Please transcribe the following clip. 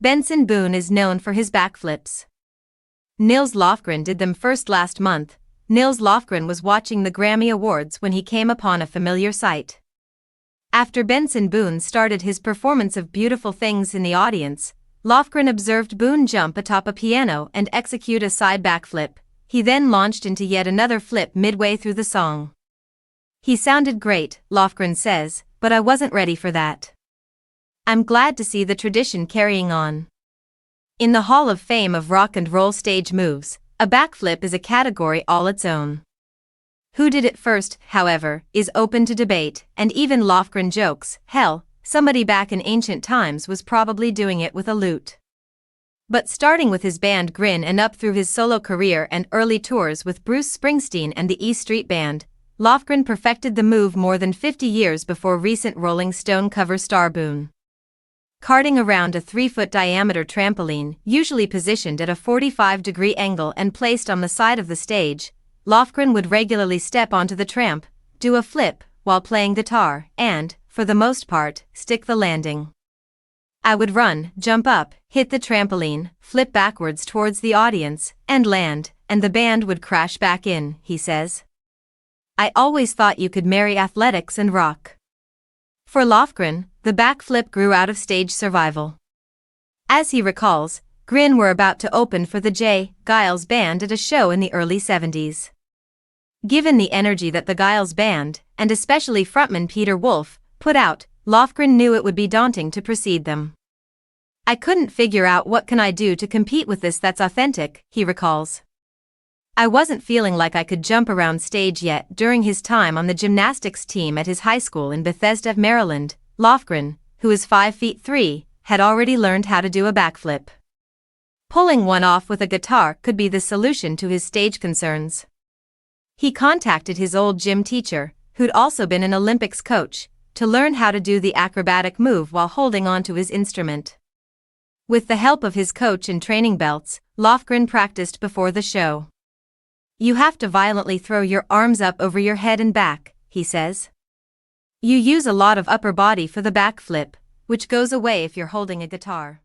Benson Boone is known for his backflips. Nils Lofgren did them first last month. Nils Lofgren was watching the Grammy Awards when he came upon a familiar sight. After Benson Boone started his performance of Beautiful Things in the audience, Lofgren observed Boone jump atop a piano and execute a side backflip. He then launched into yet another flip midway through the song. "He sounded great," Lofgren says, "but I wasn't ready for that. I'm glad to see the tradition carrying on." In the Hall of Fame of rock and roll stage moves, a backflip is a category all its own. Who did it first, however, is open to debate, and even Lofgren jokes, hell, somebody back in ancient times was probably doing it with a lute. But starting with his band Grin and up through his solo career and early tours with Bruce Springsteen and the E Street Band, Lofgren perfected the move more than 50 years before recent Rolling Stone cover star Boone. Carting around a 3-foot diameter trampoline, usually positioned at a 45-degree angle and placed on the side of the stage, Lofgren would regularly step onto the tramp, do a flip while playing guitar, and, for the most part, stick the landing. "I would run, jump up, hit the trampoline, flip backwards towards the audience, and land, and the band would crash back in," he says. "I always thought you could marry athletics and rock." For Lofgren, the backflip grew out of stage survival. As he recalls, Grin were about to open for the J. Geils Band at a show in the early 70s. Given the energy that the Geils Band, and especially frontman Peter Wolf, put out, Lofgren knew it would be daunting to precede them. "I couldn't figure out what can I do to compete with this that's authentic," he recalls. "I wasn't feeling like I could jump around stage yet." During his time on the gymnastics team at his high school in Bethesda, Maryland, Lofgren, who is 5'3", had already learned how to do a backflip. Pulling one off with a guitar could be the solution to his stage concerns. He contacted his old gym teacher, who'd also been an Olympics coach, to learn how to do the acrobatic move while holding onto his instrument. With the help of his coach and training belts, Lofgren practiced before the show. "You have to violently throw your arms up over your head and back," he says. "You use a lot of upper body for the backflip, which goes away if you're holding a guitar."